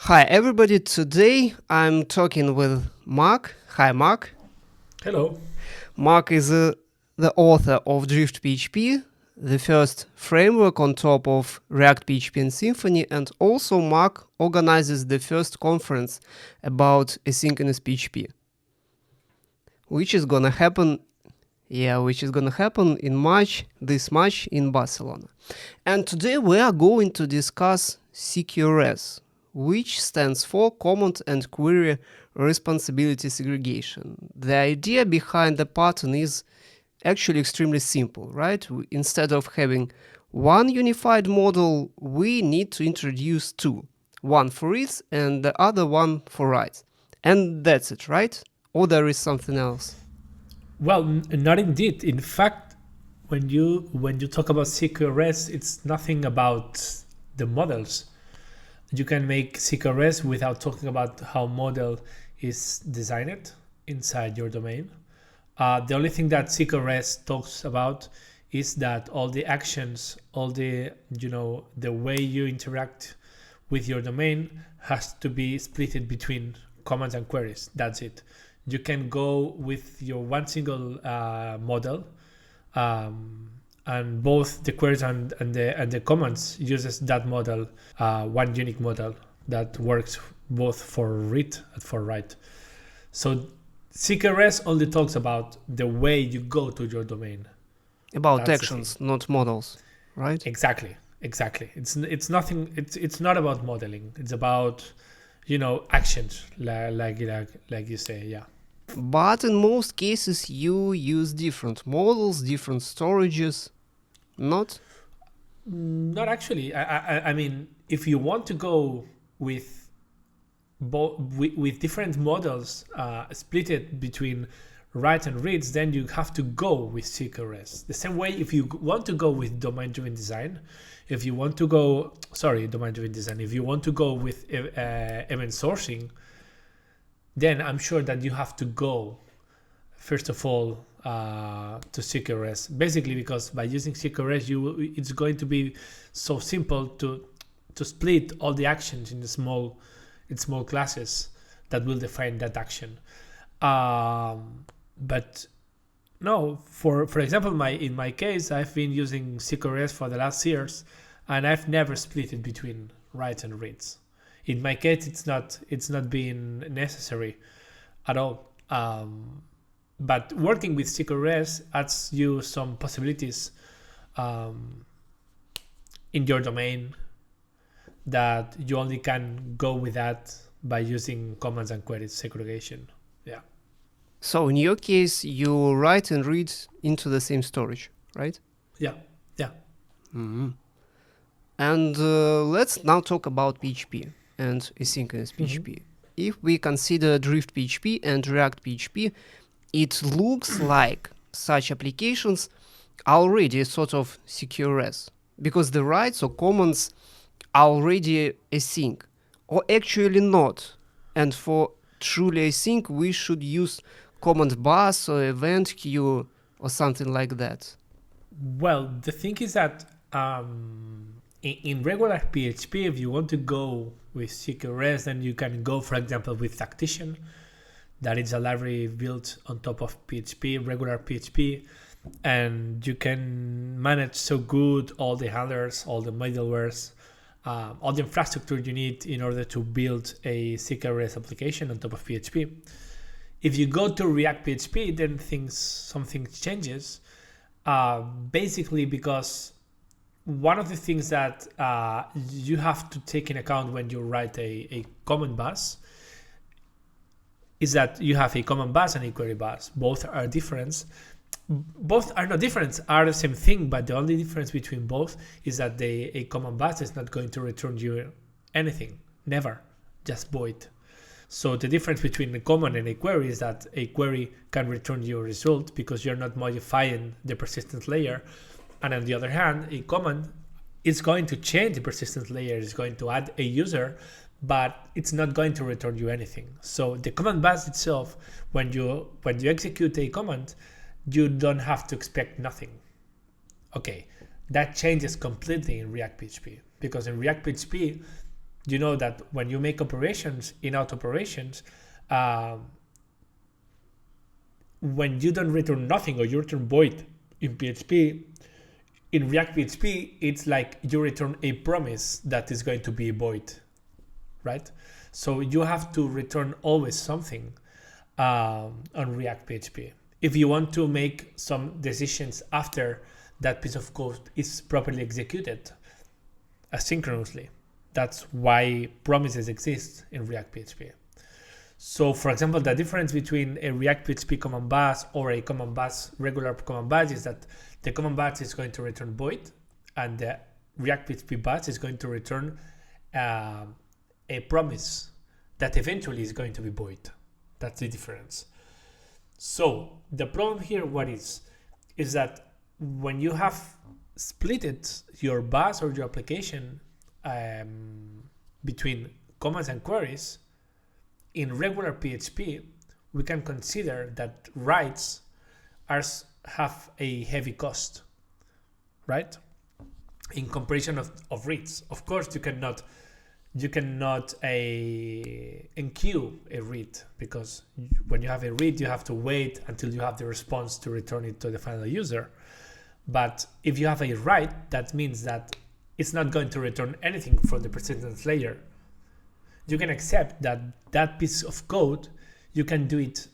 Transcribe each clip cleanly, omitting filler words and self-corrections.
Hi everybody, today I'm talking with Marc. Hi Marc. Hello. Marc is the author of DriftPHP, the first framework on top of ReactPHP and Symfony, and also Marc organizes the first conference about asynchronous PHP, which is gonna happen in March, this March in Barcelona. And today we are going to discuss CQRS, which stands for Command and Query Responsibility Segregation. The idea behind the pattern is actually extremely simple, right? Instead of having one unified model, we need to introduce two. One for reads and the other one for writes. And that's it, right? Or there is something else? Well, not indeed. In fact, when you talk about CQRS, it's nothing about the models. You can make CQRS without talking about how model is designed inside your domain. The only thing that CQRS talks about is that all the actions, all the the way you interact with your domain has to be split between commands and queries. That's it. You can go with your one single model, and both the queries and the commands uses that model, one unique model that works both for read and for write. So CQRS only talks about the way you go to your domain. About That's actions, not models, right? Exactly. It's nothing. It's not about modeling. It's about actions, like you say, yeah. But in most cases, you use different models, different storages, not? Not actually. I mean, if you want to go with with different models, split it between write and reads, then you have to go with CQRS. The same way, if you want to go with domain-driven design, if you want to go with event sourcing, then I'm sure that you have to go, first of all, to CQRS. Basically, because by using CQRS, it's going to be so simple to split all the actions in small classes that will define that action. But no, for example, in my case, I've been using CQRS for the last years, and I've never split it between writes and reads. In my case, it's not being necessary at all. But working with CQRS adds you some possibilities in your domain that you only can go with that by using commands and queries segregation. Yeah. So in your case, you write and read into the same storage, right? Yeah. Mm-hmm. And let's now talk about PHP and asynchronous PHP. If we consider DriftPHP and ReactPHP, it looks like such applications are already sort of CQRS, because the writes or commands are already async, or actually not. And for truly async, we should use command bus or event queue or something like that. Well, the thing is that in regular PHP, if you want to go with CQRS, then you can go, for example, with Tactician. That is a library built on top of PHP, regular PHP, and you can manage so good all the handlers, all the middlewares, all the infrastructure you need in order to build a CQRS application on top of PHP. If you go to ReactPHP, then something changes. Basically, because one of the things that you have to take in account when you write a command bus is that you have a command bus and a query bus. Both are different. Both are not different, are the same thing, but the only difference between both is that a command bus is not going to return you anything, never, just void. So the difference between a command and a query is that a query can return you a result because you're not modifying the persistent layer. And on the other hand, a command is going to change the persistent layer, it's going to add a user, but it's not going to return you anything. So the command bus itself, when you execute a command, you don't have to expect nothing. Okay, that changes completely in ReactPHP, because in ReactPHP, You know that when you make operations in out operations, when you don't return nothing or you return void in PHP, in ReactPHP, it's like you return a promise that is going to be void, right? So you have to return always something on ReactPHP. If you want to make some decisions after that piece of code is properly executed asynchronously, that's why promises exist in ReactPHP. So, for example, the difference between a ReactPHP command bus or a command bus, regular command bus, is that the command bus is going to return void, and the ReactPHP bus is going to return a promise that eventually is going to be void. That's the difference. So the problem here, what is that when you have splitted your bus or your application between commands and queries, in regular PHP, we can consider that writes have a heavy cost, right? In comparison of reads. Of course, you cannot enqueue a read, because when you have a read, you have to wait until you have the response to return it to the final user. But if you have a write, that means that it's not going to return anything from the persistence layer. You can accept that that piece of code, you can do it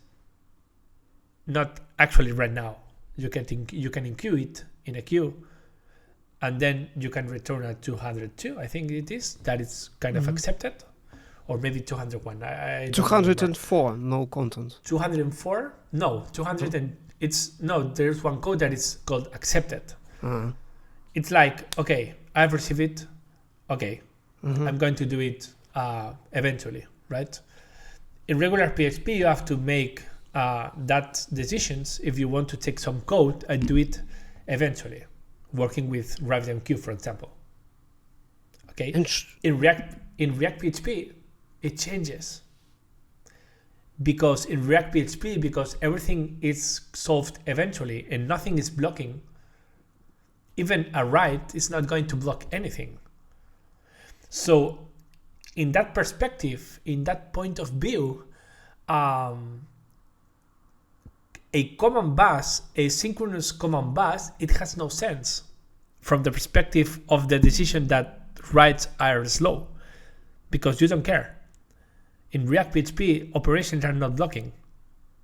not actually right now. You can enqueue it in a queue, and then you can return at 202, I think it is, that is kind of accepted, or maybe 201. I 204, no content. 204? No, 200 and there's one code that is called accepted. It's like, okay, I've received it, okay, I'm going to do it eventually, right? In regular PHP, you have to make that decisions if you want to take some code and do it eventually, working with RabbitMQ, for example. Okay, in ReactPHP, it changes, because in ReactPHP, because everything is solved eventually and nothing is blocking, even a write is not going to block anything. So in that perspective, in that point of view, a command bus, a synchronous command bus, it has no sense from the perspective of the decision that writes are slow, because you don't care. In ReactPHP, operations are not blocking.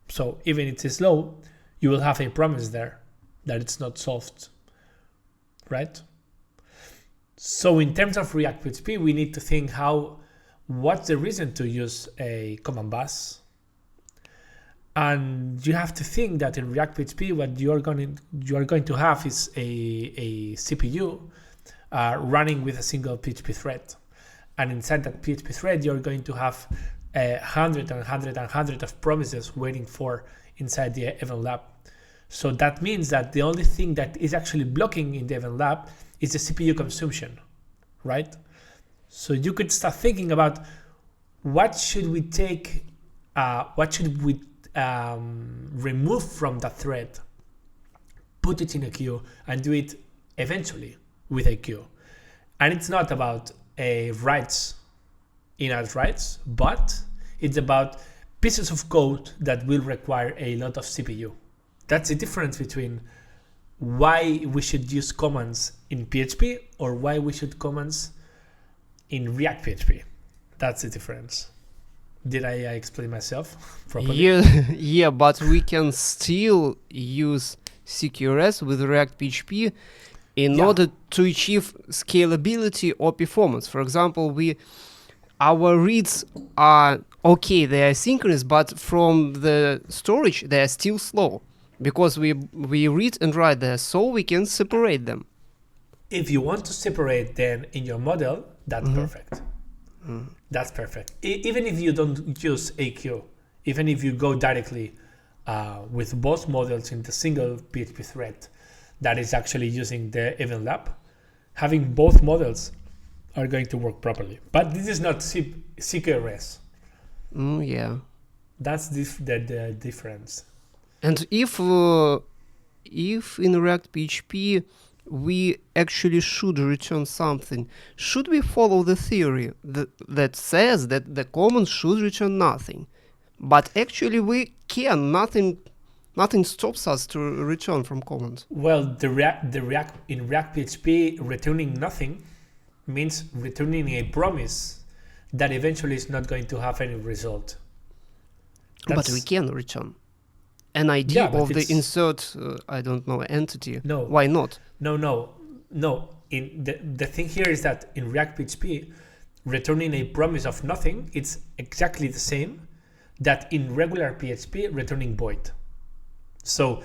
So even if it's slow, you will have a promise there that it's not solved, right? So in terms of ReactPHP, we need to think what's the reason to use a command bus? And you have to think that in ReactPHP, what you are going to have is a CPU running with a single PHP thread. And inside that PHP thread, you're going to have 100 of promises waiting for inside the event lab. So that means that the only thing that is actually blocking in the event lab is the CPU consumption, right? So you could start thinking about what should we remove from that thread, put it in a queue, and do it eventually with a queue. And it's not about writes, in-out writes, but it's about pieces of code that will require a lot of CPU. That's the difference between why we should use commands in PHP or why we should commands in ReactPHP. That's the difference. Did I explain myself properly? Yeah, but we can still use CQRS with ReactPHP in order to achieve scalability or performance. For example, our reads are okay, they are synchronous, but from the storage they are still slow, because we read and write there, so we can separate them. If you want to separate them in your model, that's perfect. That's perfect. Even if you don't use a queue, even if you go directly with both models in the single PHP thread that is actually using the event lab, having both models are going to work properly. But this is not CQRS. Yeah. That's the difference. And if in ReactPHP we actually should return something. Should we follow the theory that says that the command should return nothing? But actually we can. Nothing stops us to return from commands. Well, in ReactPHP, returning nothing means returning a promise that eventually is not going to have any result. But we can return an ID of the insert, entity. No. Why not? No. The thing here is that in ReactPHP, returning a promise of nothing, it's exactly the same that in regular PHP returning void. So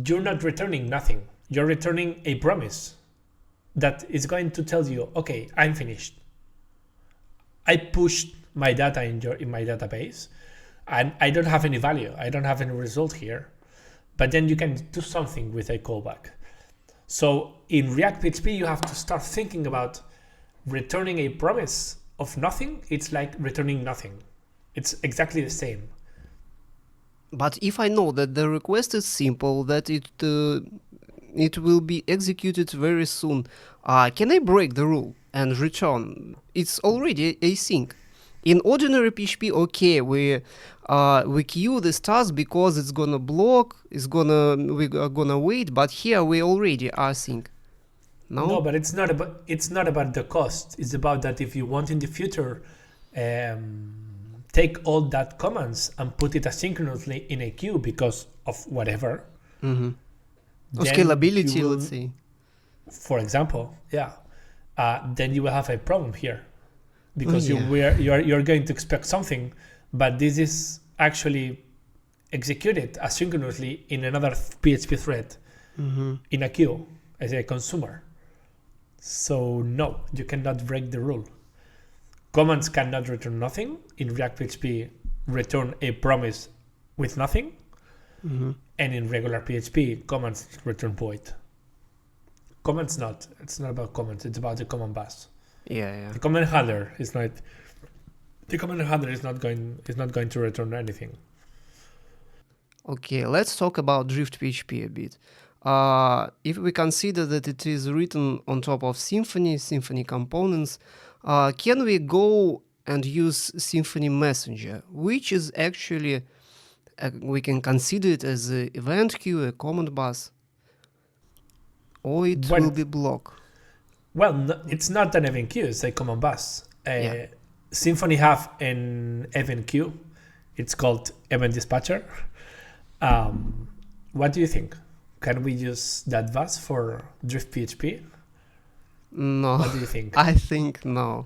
you're not returning nothing. You're returning a promise that is going to tell you, okay, I'm finished. I pushed my data in my database, and I don't have any value. I don't have any result here. But then you can do something with a callback. So in ReactPHP, you have to start thinking about returning a promise of nothing. It's like returning nothing. It's exactly the same. But if I know that the request is simple, that it will be executed very soon, can I break the rule and return? It's already async. In ordinary PHP, okay, we queue this task because it's gonna block, we're gonna wait, but here we already async. No, but it's not about the cost. It's about that if you want in the future, take all that commands and put it asynchronously in a queue because of whatever. Mm-hmm. Or scalability, let's say. For example, then you will have a problem here. Because you're going to expect something, but this is actually executed asynchronously in another PHP thread in a queue as a consumer. So no, you cannot break the rule. Commands cannot return nothing. In ReactPHP, return a promise with nothing. And in regular PHP, commands return void. Commands not. It's not about commands. It's about the command bus. Yeah. The command handler is not. The command handler is not going to return anything. Okay, let's talk about DriftPHP a bit. If we consider that it is written on top of Symfony components, can we go and use Symfony Messenger, which is actually we can consider it as an event queue, a command bus, or it will be block. Well, no, it's not an event queue, it's a command bus. Symfony have an event queue. It's called Event Dispatcher. What do you think? Can we use that bus for DriftPHP? No. What do you think? I think no.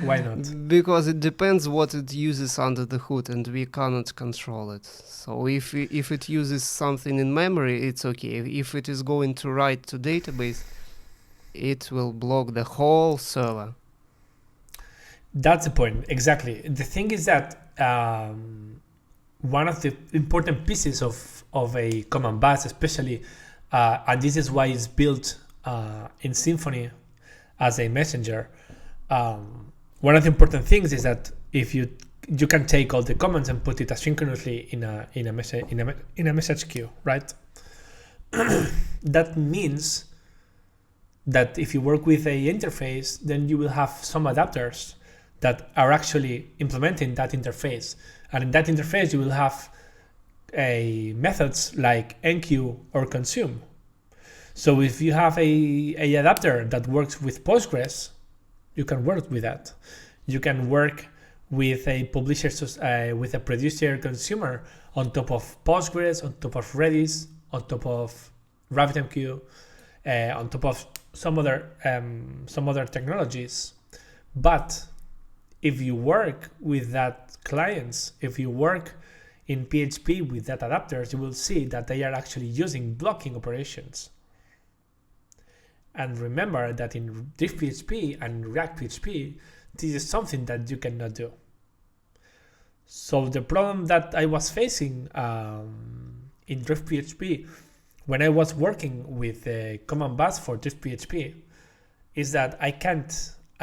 Why not? Because it depends what it uses under the hood, and we cannot control it. So if it uses something in memory, it's okay. If it is going to write to database, it will block the whole server. That's the point, exactly. The thing is that one of the important pieces of a command bus, especially, and this is why it's built in Symfony as a messenger. One of the important things is that if you can take all the commands and put it asynchronously in a message queue, right? That means that if you work with a interface, then you will have some adapters that are actually implementing that interface. And in that interface, you will have methods like enqueue or consume. So if you have a adapter that works with Postgres, you can work with that. You can work with a publisher, with a producer consumer on top of Postgres, on top of Redis, on top of RabbitMQ, on top of some other technologies. But if you work with that clients, if you work in PHP with that adapters, you will see that they are actually using blocking operations. And remember that in DriftPHP and ReactPHP, this is something that you cannot do. So the problem that I was facing in DriftPHP when I was working with the command bus for DriftPHP is that I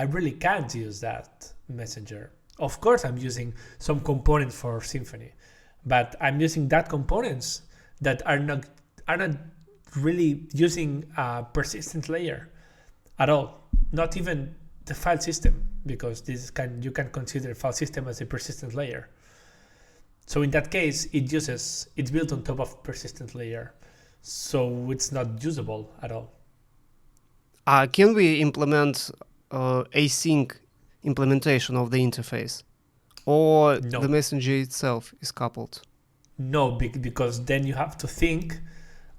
really can't use that messenger. Of course, I'm using some components for Symfony, but I'm using that components that are not really using a persistent layer at all, not even the file system, because you can consider file system as a persistent layer. So in that case, it's built on top of persistent layer, so it's not usable at all. Can we implement async implementation of the interface, or No. the messenger itself is coupled? No, because then you have to think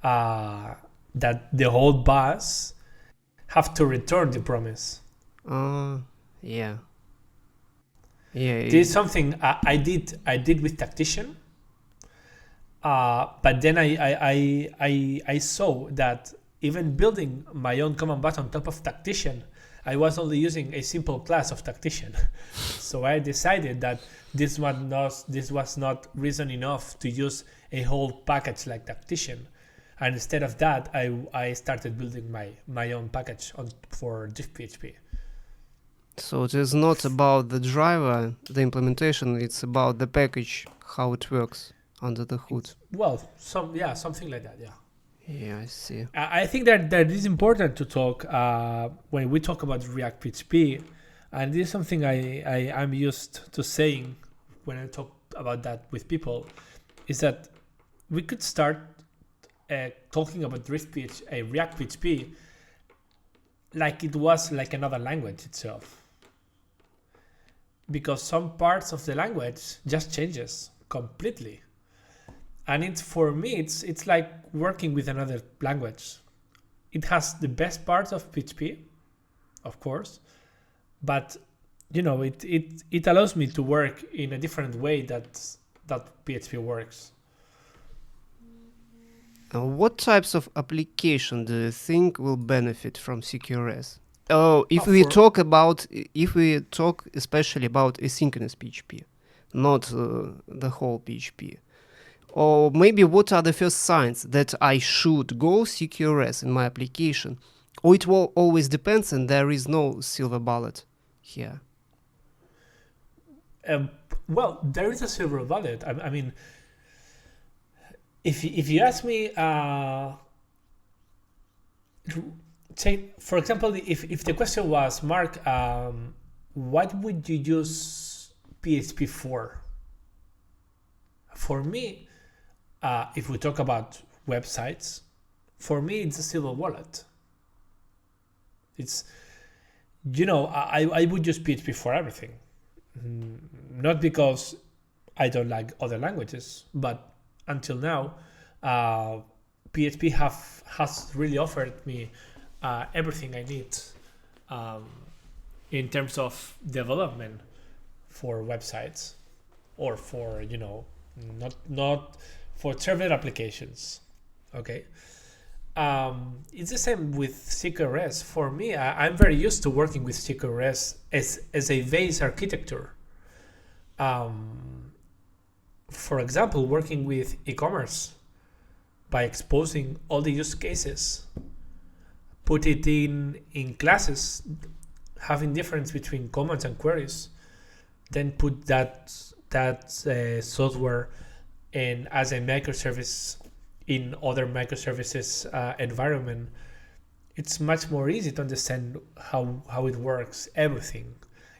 that the whole bus have to return the promise. Yeah. This is something I did with Tactician, but then I saw that even building my own command bus on top of Tactician, I was only using a simple class of Tactician. So I decided that this was not reason enough to use a whole package like Tactician. And instead of that, I started building my own package for DriftPHP. So it is not about the driver, the implementation, it's about the package, how it works under the hood. Well, something like that, yeah. Yeah, I see. I think that is important to talk when we talk about ReactPHP, and this is something I'm used to saying when I talk about that with people, is that we could start talking about ReactPHP like it was like another language itself, because some parts of the language just changes completely. And for me, it's like working with another language. It has the best parts of PHP, of course, but it allows me to work in a different way that PHP works. What types of application do you think will benefit from CQRS? If we talk especially about asynchronous PHP, not the whole PHP. Or maybe what are the first signs that I should go CQRS in my application? Or it will always depends and there is no silver bullet here? Well, there is a silver bullet. I mean, if you ask me, say, for example, if the question was, Mark, what would you use PHP for? For me, if we talk about websites, for me, it's a silver wallet. It's, I would use PHP for everything. Not because I don't like other languages, but until now, PHP has really offered me everything I need in terms of development for websites, or for not for server applications. Okay. It's the same with CQRS. For me, I'm very used to working with CQRS as a base architecture. For example, working with e-commerce by exposing all the use cases, put it in classes, having difference between commands and queries, then put that software and as a microservice in other microservices environment. It's much more easy to understand how it works, everything,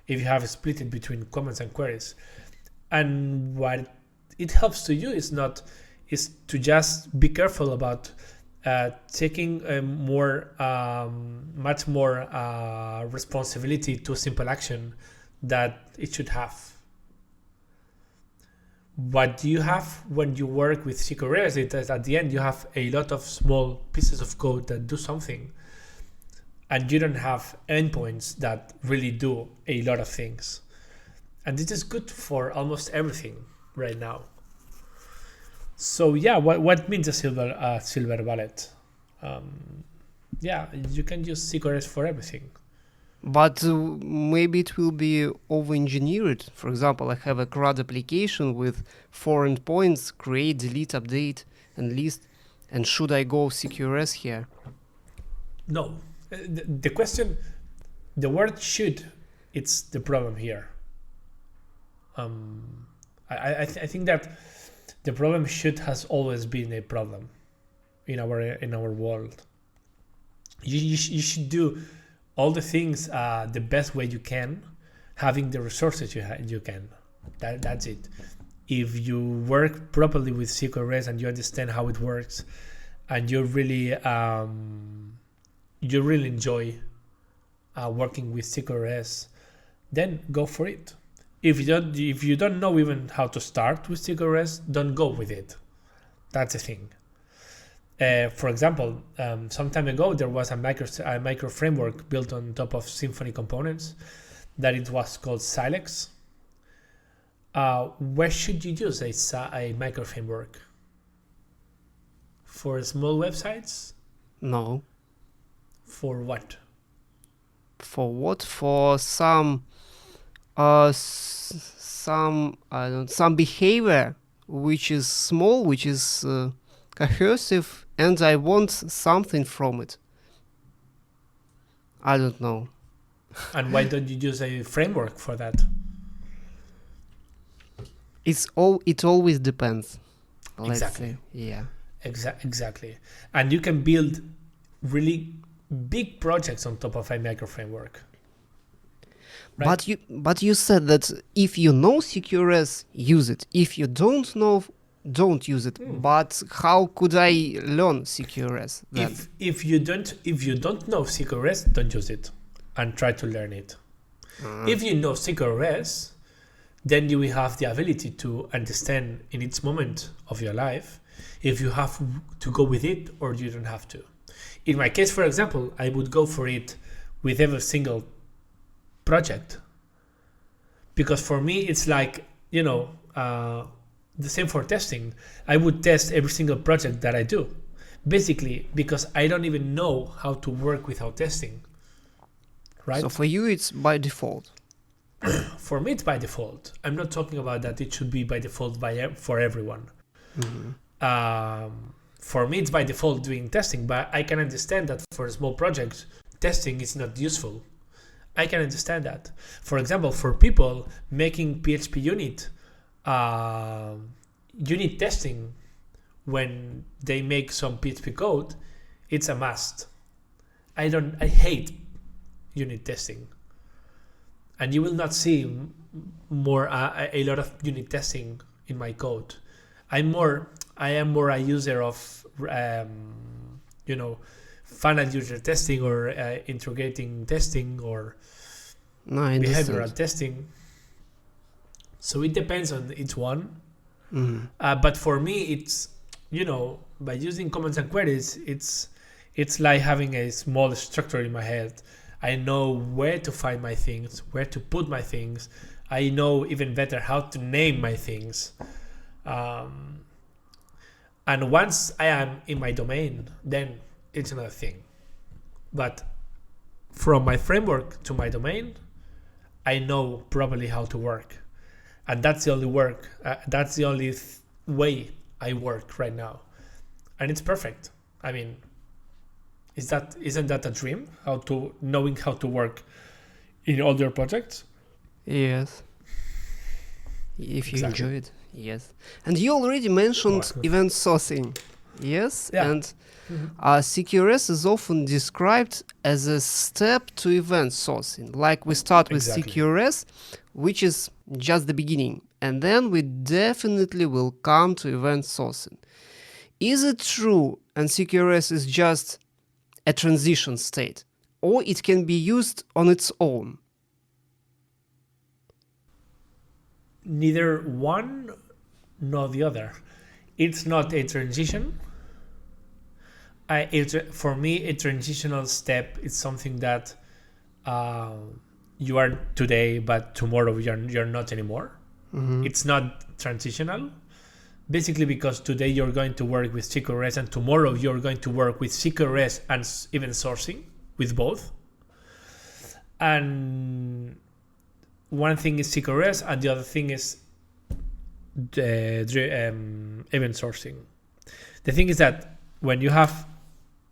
if you have split it between commands and queries. And what it helps to you is to just be careful about taking much more responsibility to simple action that it should have. What you have when you work with CQRS is that at the end you have a lot of small pieces of code that do something, and you don't have endpoints that really do a lot of things. And this is good for almost everything right now. So yeah, what means a silver bullet? Yeah, you can use CQRS for everything. But maybe it will be over-engineered. For example, I have a CRUD application with 4 endpoints, create, delete, update, and list. And should I go CQRS here? No. The question, the word should, it's the problem here. I think that the problem should has always been a problem in our world. You should do all the things the best way you can, having the resources you can. That's it. If you work properly with CQRS and you understand how it works, and you really enjoy working with CQRS, then go for it. If you don't know even how to start with CQRS, don't go with it. That's the thing. For example, some time ago there was a micro framework built on top of Symfony components that it was called Silex. Where should you use a micro framework? For small websites? No. For what? For what? For some some behavior which is small, which is cohesive, and I want something from it. I don't know. And why don't you use a framework for that? It always depends. Let's Exactly. say. Yeah. Exactly. And you can build really big projects on top of a micro framework. Right? But you said that if you know CQRS, use it. If you don't know, don't use it. But how could I learn CQRS then? If you don't know CQRS, don't use it and try to learn it. If you know CQRS, then you will have the ability to understand in each moment of your life if you have to go with it or you don't have to. In my case, for example, I would go for it with every single project, because for me it's like, the same for testing. I would test every single project that I do, basically because I don't even know how to work without testing, right? So for you, it's by default. For me, it's by default. I'm not talking about that it should be by default for everyone. For me, it's by default doing testing, but I can understand that for a small project, testing is not useful. I can understand that. For example, for people making PHP unit testing when they make some PHP code, it's a must. I hate unit testing, and you will not see a lot of unit testing in my code. I am more a user of final user testing or integrating testing or behavioral testing. So it depends on each one. But for me, it's, by using comments and queries, it's like having a small structure in my head. I know where to find my things, where to put my things. I know even better how to name my things. And once I am in my domain, then it's another thing. But from my framework to my domain, I know probably how to work. And that's the only that's the only way I work right now. And it's perfect. I mean, isn't that a dream? Knowing how to work in all your projects? Yes. If you Exactly. enjoy it, yes. And you already mentioned event sourcing, yes? Yeah. And CQRS is often described as a step to event sourcing. Like we start with Exactly. CQRS, which is just the beginning, and then we definitely will come to event sourcing. Is it true and CQRS is just a transition state, or it can be used on its own? Neither one nor the other. It's not a transition. For me, a transitional step is something that you are today, but tomorrow you're not anymore. It's not transitional. Basically, because today you're going to work with CQRS and tomorrow you're going to work with CQRS and event sourcing, with both. And one thing is CQRS and the other thing is event sourcing. The thing is that when you have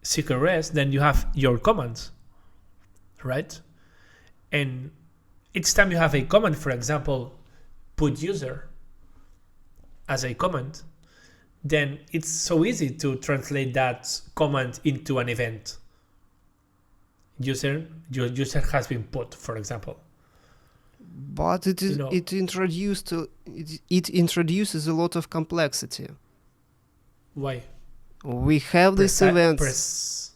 CQRS, then you have your commands, right? And each time you have a command, for example, put user as a command, then it's so easy to translate that command into an event. Your user has been put, for example. But it introduces a lot of complexity. Why? We have these events.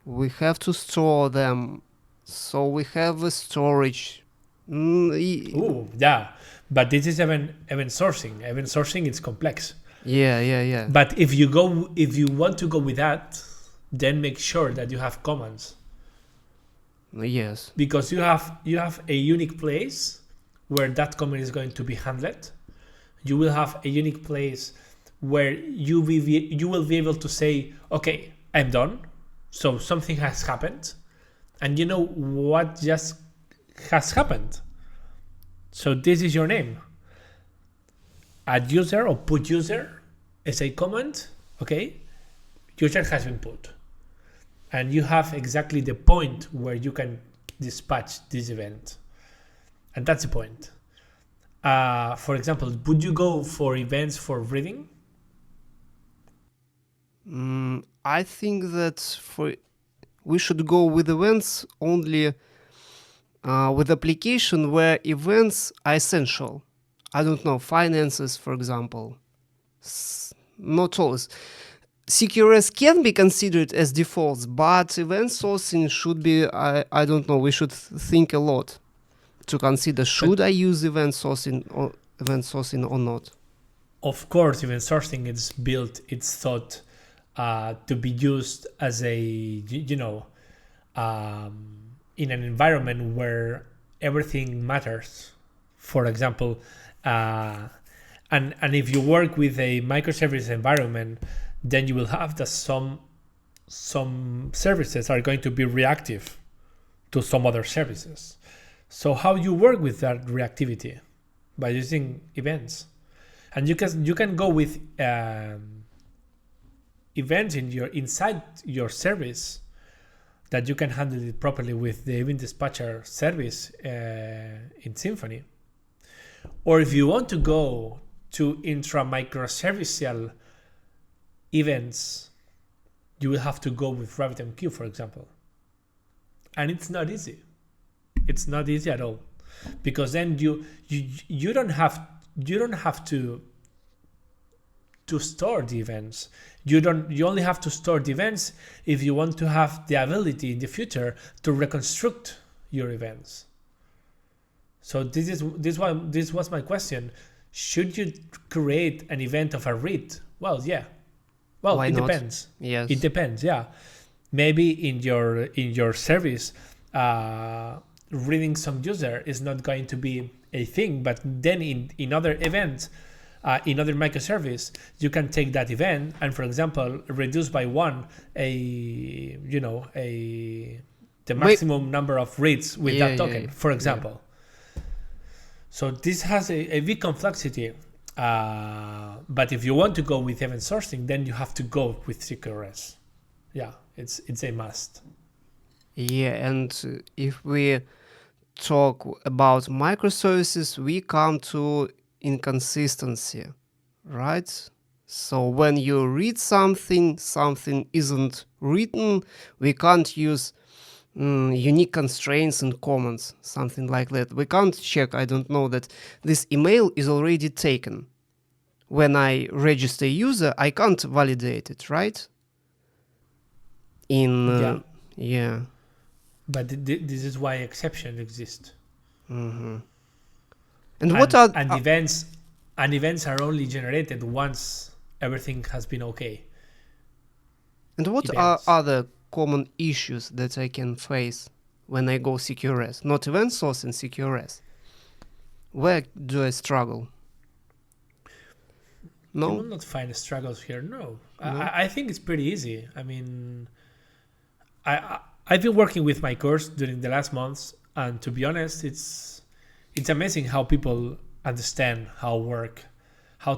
We have to store them. So we have a storage. Yeah. But this is event sourcing. Event sourcing is complex. Yeah. But if you want to go with that, then make sure that you have commands. Yes. Because you have a unique place where that command is going to be handled. You will have a unique place where you will be able to say, okay, I'm done. So something has happened. And you know what just has happened. So this is your name. Add user or put user is a command. Okay. User has been put. And you have exactly the point where you can dispatch this event. And that's the point. For example, would you go for events for reading? I think that we should go with events only with application where events are essential. I don't know, finances, for example. Not always. CQRS can be considered as defaults, but event sourcing should be, I don't know, we should think a lot to consider, should I use event sourcing or not? Of course, event sourcing it's thought to be used as a, in an environment where everything matters. For example, and if you work with a microservice environment, then you will have that some services are going to be reactive to some other services. So how you work with that reactivity? By using events. And you can go with events inside your service that you can handle it properly with the event dispatcher service in Symfony. Or if you want to go to intra-microservicial events, you will have to go with RabbitMQ, for example. And it's not easy. It's not easy at all, because then you don't have to store the events. You only have to store the events if you want to have the ability in the future to reconstruct your events. So this was my question. Should you create an event of a read? Well, yeah. Well, why it not? Depends. Yes. It depends, yeah. Maybe in your service, reading some user is not going to be a thing, but then in other events, in other microservice, you can take that event and, for example, reduce by one the maximum number of reads with that token, for example. So this has a big complexity. But if you want to go with event sourcing, then you have to go with CQRS. Yeah, it's a must. Yeah, and if we talk about microservices, we come to inconsistency, right? So when you read something isn't written, we can't use unique constraints and comments, something like that. We can't check, I don't know, that this email is already taken. When I register user, I can't validate it, right? Yeah. But this is why exceptions exist. Mm-hmm. And events are only generated once everything has been okay. And what are other common issues that I can face when I go CQRS? Not event source and CQRS. Where do I struggle? No? You will not find struggles here, no. I think it's pretty easy. I mean, I've been working with my course during the last months, and to be honest, it's amazing how people understand how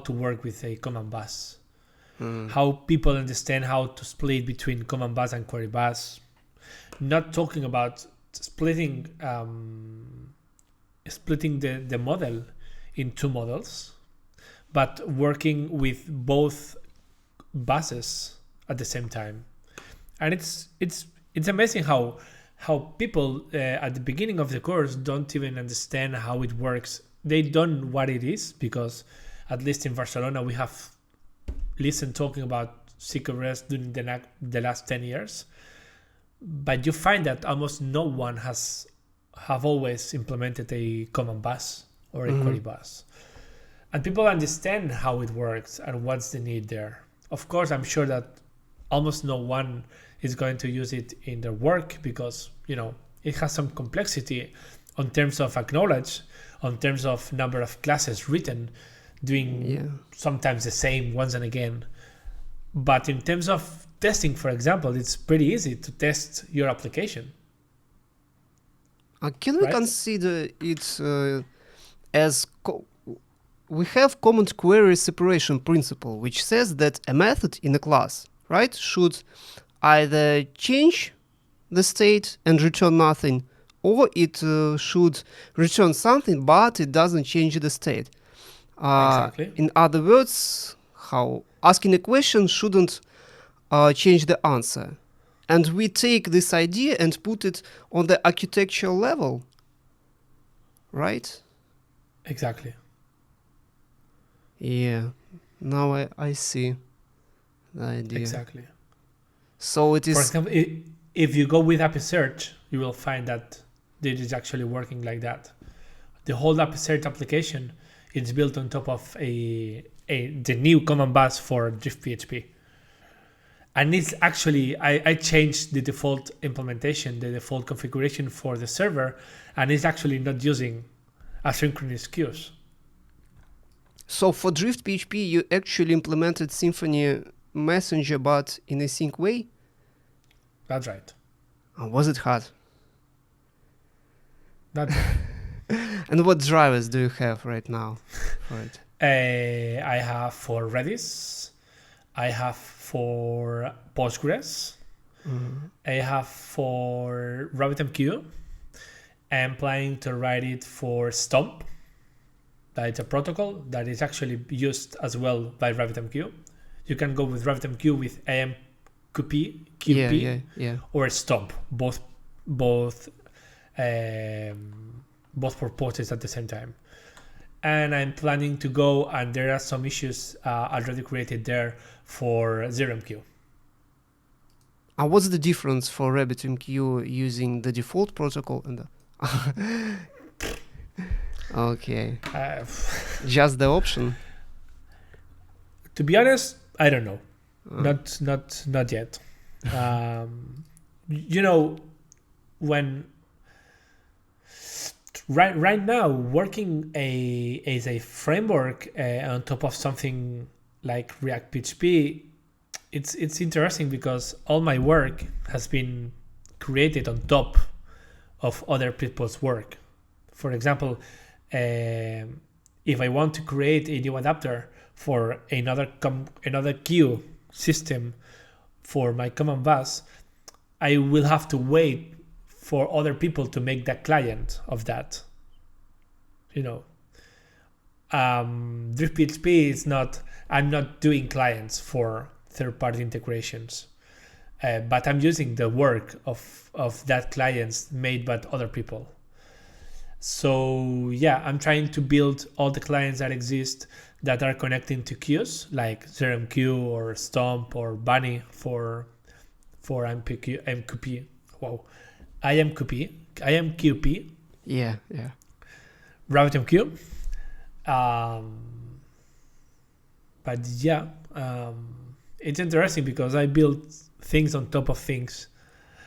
to work with a command bus. How people understand how to split between command bus and query bus. Not talking about splitting the model in two models, but working with both buses at the same time. And it's amazing how people at the beginning of the course don't even understand how it works. They don't know what it is, because at least in Barcelona we have listened talking about CQRS during the last 10 years, but you find that almost no one have always implemented a common bus or a query bus, and people understand how it works and what's the need there. Of course, I'm sure that almost no one is going to use it in their work, because it has some complexity on terms of acknowledge, on terms of number of classes written, doing sometimes the same once and again. But in terms of testing, for example, it's pretty easy to test your application. Can we consider it as we have comment query separation principle, which says that a method in a class, right, should either change the state and return nothing, or it should return something but it doesn't change the state. Exactly. In other words, how asking a question shouldn't change the answer. And we take this idea and put it on the architectural level, right? Exactly. Yeah, now I see the idea. Exactly. So it is... For example, if you go with API Search, you will find that it is actually working like that. The whole API Search application is built on top of the new common bus for DriftPHP. And it's actually, I changed the default implementation, the default configuration for the server, and it's actually not using asynchronous queues. So for DriftPHP, you actually implemented Symfony Messenger, but in a sync way? That's right. Was it hard? That's right. And what drivers do you have right now for it? I have for Redis. I have for Postgres. I have for RabbitMQ. I'm planning to write it for Stomp. That is a protocol that is actually used as well by RabbitMQ. You can go with RabbitMQ with AMQP or Stomp, both purposes at the same time. And I'm planning to go, and there are some issues already created there for ZeroMQ. And what's the difference for RabbitMQ using the default protocol and the okay, just the option? To be honest, I don't know. Not yet. When right now working as a framework on top of something like ReactPHP, it's interesting because all my work has been created on top of other people's work. For example, if I want to create a new adapter for another queue system for my common bus, I will have to wait for other people to make the client of that. DriftPHP is not. I'm not doing clients for third-party integrations, but I'm using the work of that clients made by other people. So yeah, I'm trying to build all the clients that exist that are connecting to queues like ZeroMQ or Stomp or Bunny for MQP. Wow, IMQP. Yeah. RabbitMQ. But yeah, it's interesting because I build things on top of things.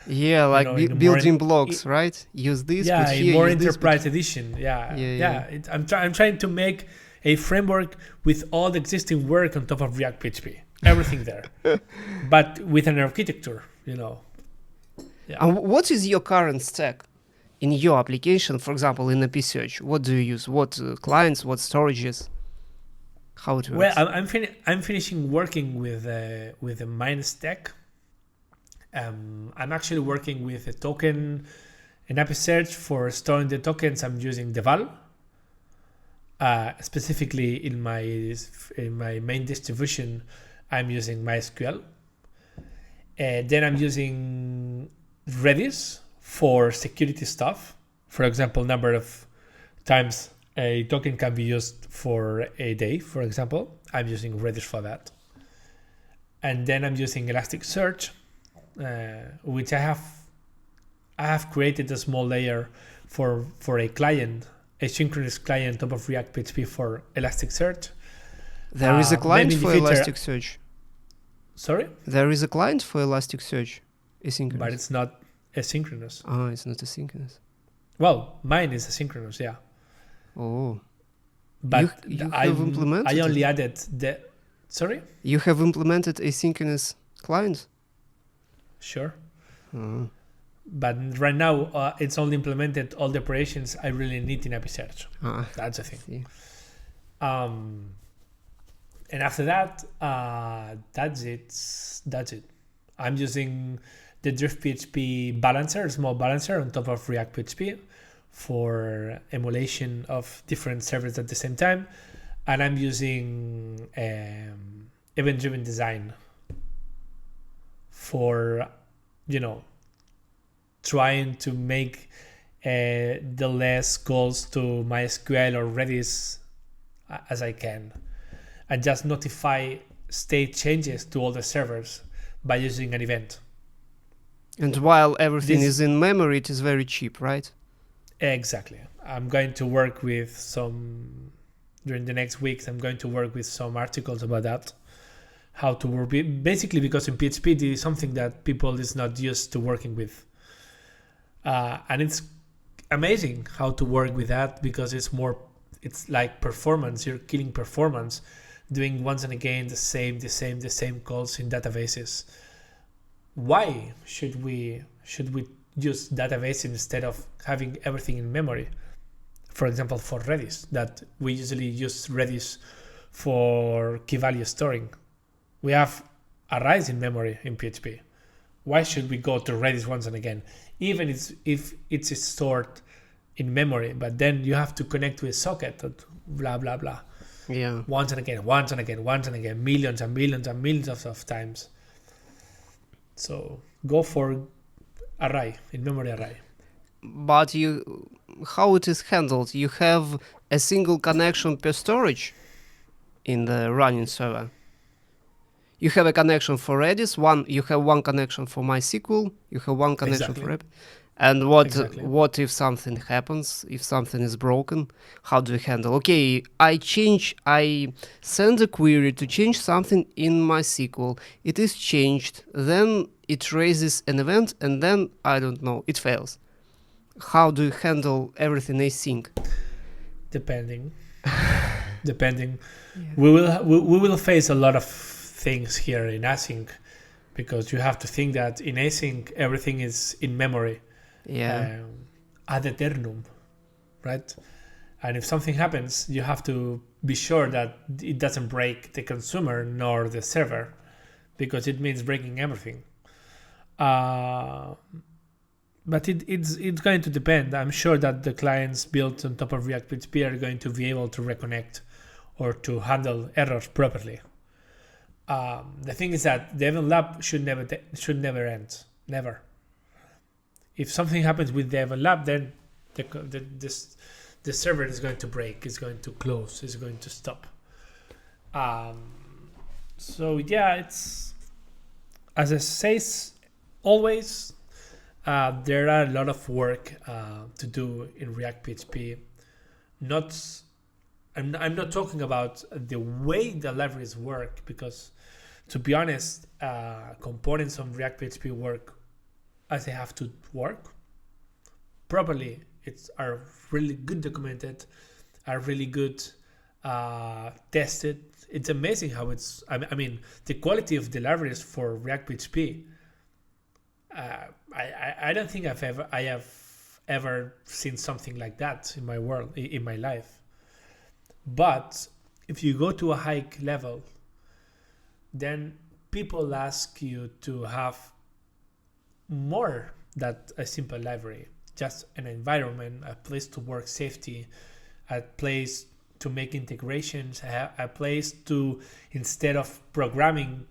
Yeah, like building blocks, right? Use this. Yeah, put here, in more use enterprise edition. Yeah. I'm trying to make a framework with all the existing work on top of ReactPHP, everything there, but with an architecture. Yeah. And what is your current stack in your application? For example, in API Search, what do you use? What clients? What storages? How it works? Well, I'm finishing working with the main stack. I'm actually working with a token, an API Search for storing the tokens. I'm using Deval. Specifically in my main distribution, I'm using MySQL. Then I'm using Redis for security stuff. For example, number of times a token can be used for a day, for example. I'm using Redis for that. And then I'm using Elasticsearch, which I have created a small layer for a client, a synchronous client on top of ReactPHP for Elasticsearch. There is a client for feature, Elasticsearch. Sorry? There is a client for Elasticsearch, asynchronous. But it's not asynchronous. Ah, it's not asynchronous. Well, mine is asynchronous, yeah. Oh. But you have implemented I only it? added the... Sorry? You have implemented asynchronous client? Sure. Oh. But right now, it's only implemented all the operations I really need in Episearch. Ah, That's the thing. see. And after that, that's it. I'm using the DriftPHP balancer, small balancer on top of ReactPHP for emulation of different servers at the same time. And I'm using event-driven design for, trying to make the less calls to MySQL or Redis as I can, and just notify state changes to all the servers by using an event. And while everything is in memory, it is very cheap, right? Exactly. I'm going to work with during the next weeks, I'm going to work with some articles about that. How to work, basically because in PHP, this is something that people is not used to working with. And it's amazing how to work with that because it's like performance. You're killing performance, doing once and again the same calls in databases. Why should we use database instead of having everything in memory? For example, for Redis, that we usually use Redis for key value storing. We have arrays in memory in PHP. Why should we go to Redis once and again? Even if it's stored in memory, but then you have to connect to a socket, blah, blah, blah. Yeah. Once and again, millions and millions and millions of times. So go for array, in-memory array. But how it is handled? You have a single connection per storage in the running server. You have a connection for Redis, you have one connection for MySQL, you have one connection for Redis. And what if something happens, if something is broken? How do you handle? Okay, I send a query to change something in MySQL. It is changed, then it raises an event, and then, I don't know, it fails. How do you handle everything async? Depending. Yeah. We will face a lot of things here in async, because you have to think that in async everything is in memory, ad eternum, right? And if something happens, you have to be sure that it doesn't break the consumer nor the server, because it means breaking everything. But it's going to depend. I'm sure that the clients built on top of ReactPHP are going to be able to reconnect or to handle errors properly. The thing is that the event lab should never end. Never. If something happens with the event lab, then the server is going to break, is going to close, is going to stop. So yeah, it's, as I say, always there are a lot of work to do in ReactPHP. I'm not talking about the way the libraries work, because, to be honest, components of ReactPHP work as they have to work properly. Are really good documented, are really good tested. It's amazing how it's. I mean, the quality of the libraries for ReactPHP. I don't think I have ever seen something like that in my world, in my life. But if you go to a high level, then people ask you to have more than a simple library, just an environment, a place to work, safety, a place to make integrations, a place to, instead of programming,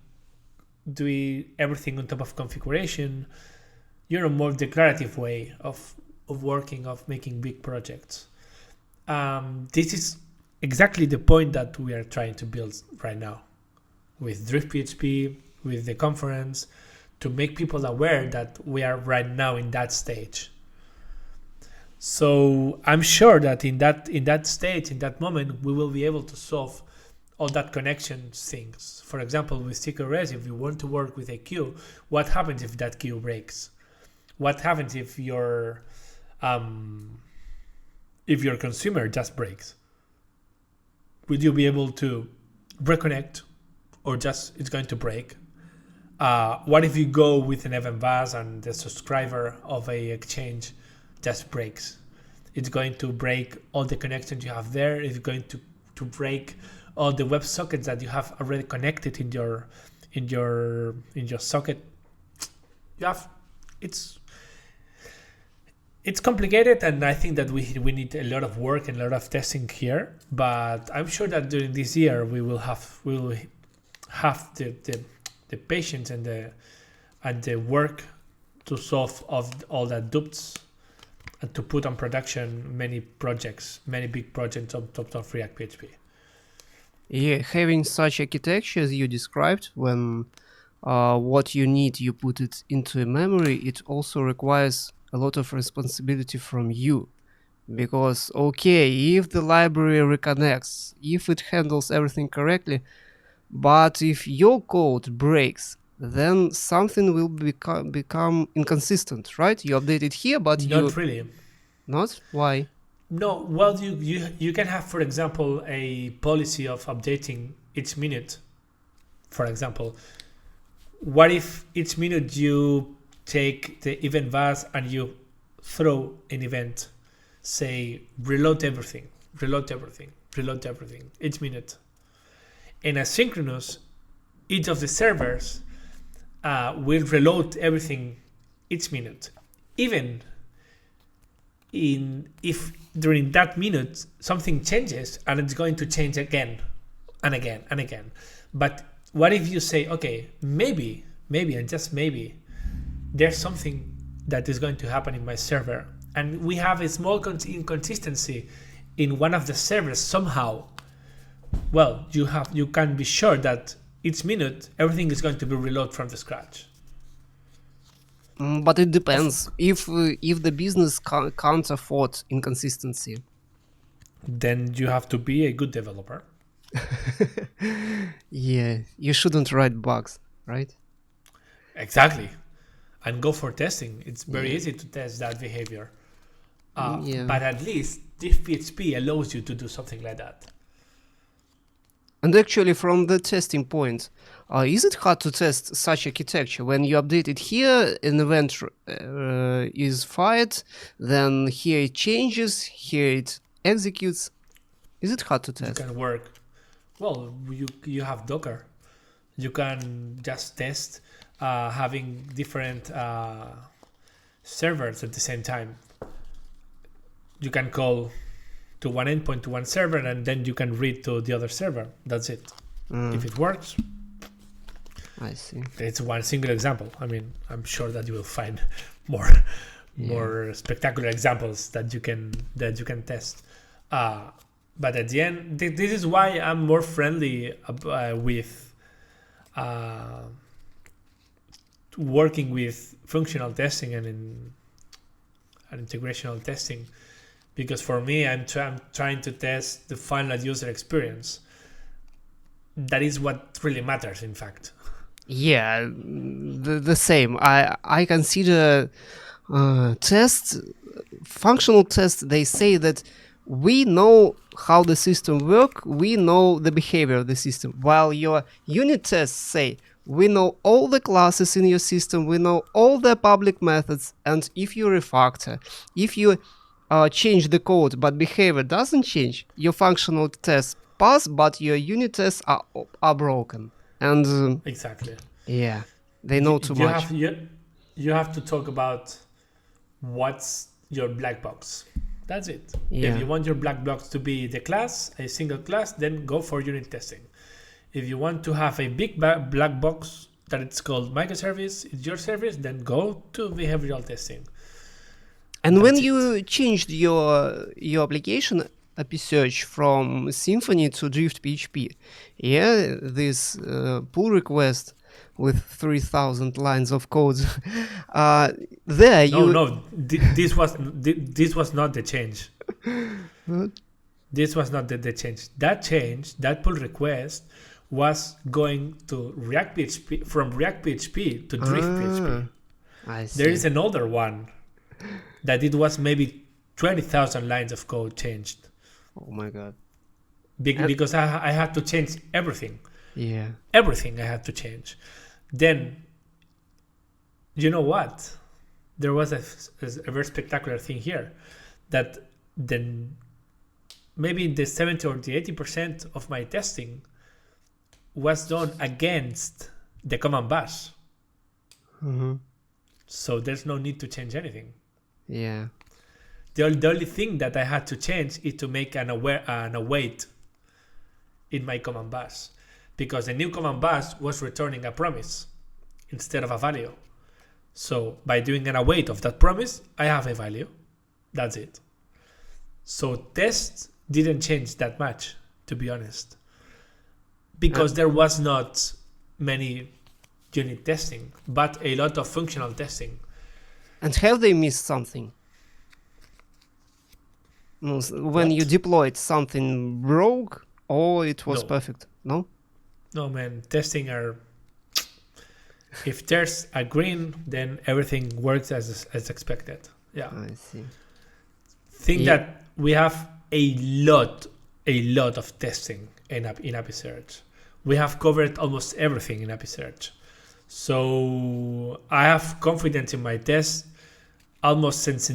do everything on top of configuration. You're a more declarative way of working, of making big projects. This is exactly the point that we are trying to build right now with DriftPHP, with the conference, to make people aware that we are right now in that stage. So I'm sure that in that stage, in that moment, we will be able to solve all that connection things. For example, with CQRS, if you want to work with a queue, what happens if that queue breaks? What happens if your consumer just breaks? Would you be able to reconnect, or just it's going to break? What if you go with an event bus and the subscriber of a exchange just breaks? It's going to break all the connections you have there. It's going to break all the web sockets that you have already connected in your socket. It's complicated, and I think that we need a lot of work and a lot of testing here. But I'm sure that during this year we will have the patience and the work to solve all that dupes and to put on production many big projects on top of ReactPHP. Yeah, having such architecture as you described, when what you need, you put it into a memory, it also requires a lot of responsibility from you. Because, okay, if the library reconnects, if it handles everything correctly, but if your code breaks, then something will become inconsistent, right? You update it here, but Not really. Not? Why? No, well, you can have, for example, a policy of updating each minute. For example, what if each minute you take the event bus and you throw an event, say reload everything each minute, and asynchronous, each of the servers will reload everything each minute, even if during that minute something changes, and it's going to change again and again and again. But what if you say, okay, maybe and just maybe there's something that is going to happen in my server, and we have a small inconsistency in one of the servers somehow. Well, you can be sure that each minute everything is going to be reloaded from the scratch. But it depends. If the business can't afford inconsistency, then you have to be a good developer. Yeah, you shouldn't write bugs, right? Exactly. And go for testing. It's very easy to test that behavior. But at least DriftPHP allows you to do something like that. And actually, from the testing point, is it hard to test such architecture? When you update it here, an event is fired, then here it changes, here it executes. Is it hard to test? It can work. Well, you have Docker. You can just test having different servers at the same time. You can call to one endpoint to one server, and then you can read to the other server. That's it. If it works, I see. It's one single example. I mean, I'm sure that you will find more spectacular examples that you can test. But at the end, this is why I'm more friendly with working with functional testing and integrational testing, because for me, I'm trying to test the final user experience. That is what really matters, in fact. Yeah, the same. I consider functional tests. They say that we know how the system works, we know the behavior of the system, while your unit tests say we know all the classes in your system, we know all the public methods, and if you refactor, if you change the code but behavior doesn't change, your functional tests pass, but your unit tests are broken. And exactly. Yeah, they know too much. You have to talk about what's your black box. That's it. Yeah. If you want your black box to be the class, a single class, then go for unit testing. If you want to have a big black box that it's called microservice, it's your service, then go to behavioral testing. And That's when it. you changed your application API search from Symfony to DriftPHP, yeah, this pull request with 3,000 lines of code, there this was not the change. What? This was not the change. That pull request was going to ReactPHP from ReactPHP to DriftPHP. I see. There is another one that it was maybe 20,000 lines of code changed. Oh my god. Because I had to change everything. Yeah. Everything I had to change. Then, you know what? There was a very spectacular thing here, that then maybe the 70 or the 80% of my testing was done against the command bash. Mm-hmm. So there's no need to change anything. Yeah. The only thing that I had to change is to make an await in my command bash, because the new command bash was returning a promise instead of a value. So by doing an await of that promise, I have a value. That's it. So tests didn't change that much, to be honest, because there was not many unit testing, but a lot of functional testing. And have they missed something? When What? you deployed, something broke or it was No. perfect? No? No, man, testing are... If there's a green, then everything works as expected. Yeah. I see. Think Yeah. that we have a lot of testing in API Search. We have covered almost everything in API Search. So I have confidence in my tests almost since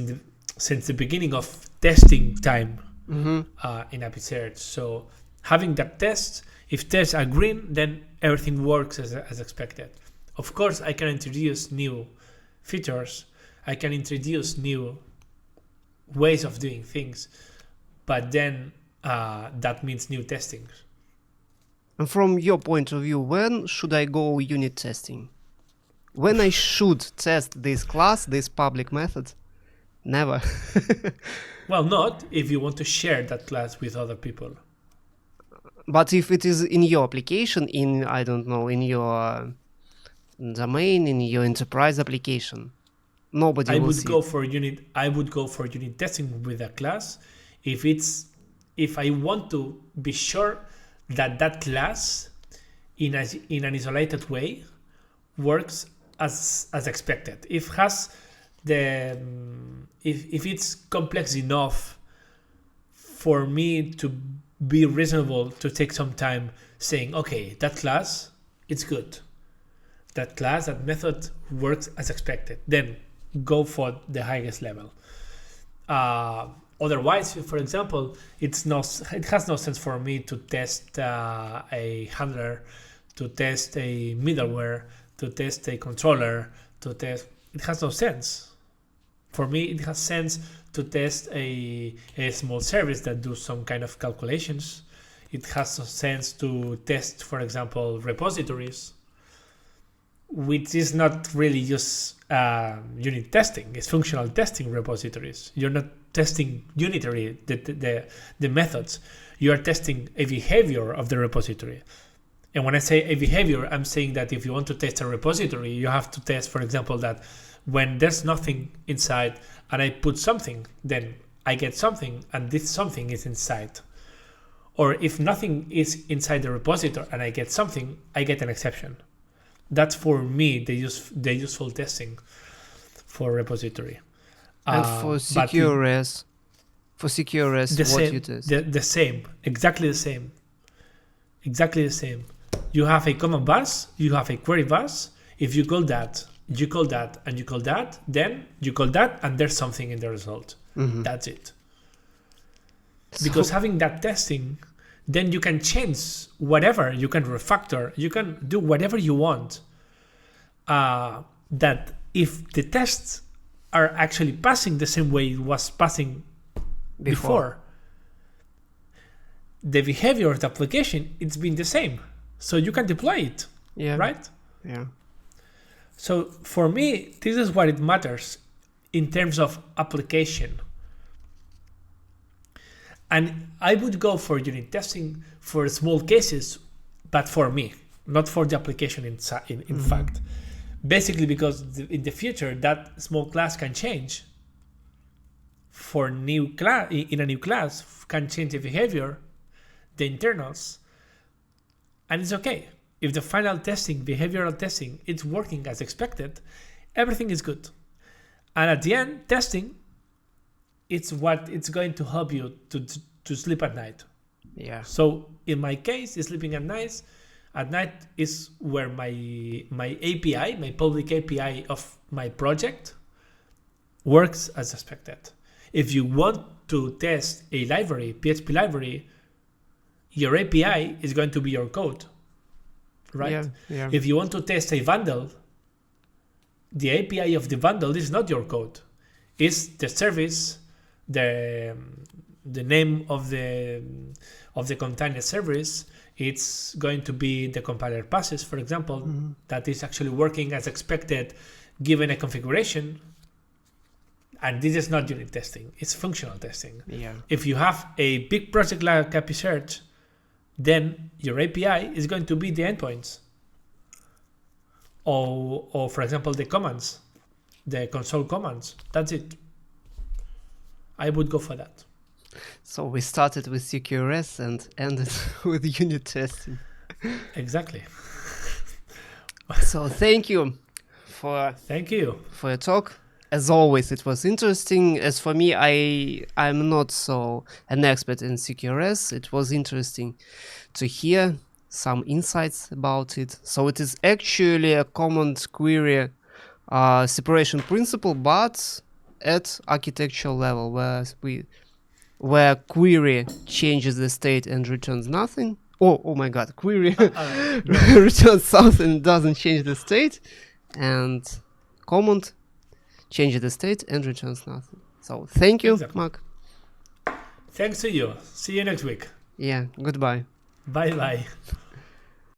the beginning of testing time in API Search. So having that test, if tests are green, then everything works as expected. Of course, I can introduce new features. I can introduce new ways of doing things, but then that means new testing. And from your point of view, when should I go unit testing? When I should test this class, this public method? Never. Well, not if you want to share that class with other people. But if it is in your application, in, I don't know, in your domain, in your enterprise application, nobody will see. I would go for unit testing with a class if I want to be sure that class in an isolated way works as expected. If it's complex enough for me to be reasonable to take some time saying, okay, that class, it's good. That class, that method works as expected. Then go for the highest level. Otherwise, for example, it has no sense for me to test a handler, to test a middleware, to test a controller, it has no sense. For me, it has sense to test a small service that does some kind of calculations. It has no sense to test, for example, repositories, which is not really just unit testing. It's functional testing repositories. You're not testing unitary, the methods. You are testing a behavior of the repository. And when I say a behavior, I'm saying that if you want to test a repository, you have to test, for example, that when there's nothing inside and I put something, then I get something and this something is inside. Or if nothing is inside the repository and I get something, I get an exception. That's for me the useful testing for repository. And for CQRS, what you test? The same, exactly the same. You have a common bus, you have a query bus. If you call that, you call that, and you call that, then you call that, and there's something in the result. That's it. Because having that testing, then you can change whatever, you can refactor, you can do whatever you want. That if the tests are actually passing the same way it was passing before. The behavior of the application, it's been the same. So you can deploy it, right? Yeah. So for me, this is what it matters in terms of application. And I would go for unit testing for small cases, but for me, not for the application in fact. Basically because in the future, that small class can change. For new class, in a new class, can change the behavior, the internals, and it's okay. If the final testing, behavioral testing, it's working as expected, everything is good. And at the end, testing, it's what it's going to help you to sleep at night. Yeah. So in my case, sleeping at night is where my API, my public API of my project works as expected. If you want to test a library, PHP library, your API is going to be your code, right? Yeah. If you want to test a bundle, the API of the bundle is not your code. It's the service, the name of the container service. It's going to be the compiler passes, for example, that is actually working as expected given a configuration. And this is not unit testing, it's functional testing. Yeah. If you have a big project like Episearch, then your API is going to be the endpoints. Or for example, the commands, the console commands. That's it. I would go for that. So we started with CQRS and ended with unit testing. Exactly. So thank you for your talk. As always, it was interesting. As for me, I'm not so an expert in CQRS. It was interesting to hear some insights about it. So it is actually a common query separation principle, but at architectural level, where query changes the state and returns nothing. Oh my God, query returns something, doesn't change the state, and comment changes the state and returns nothing. So thank you, Marc. Thanks to you. See you next week. Yeah, goodbye. Bye.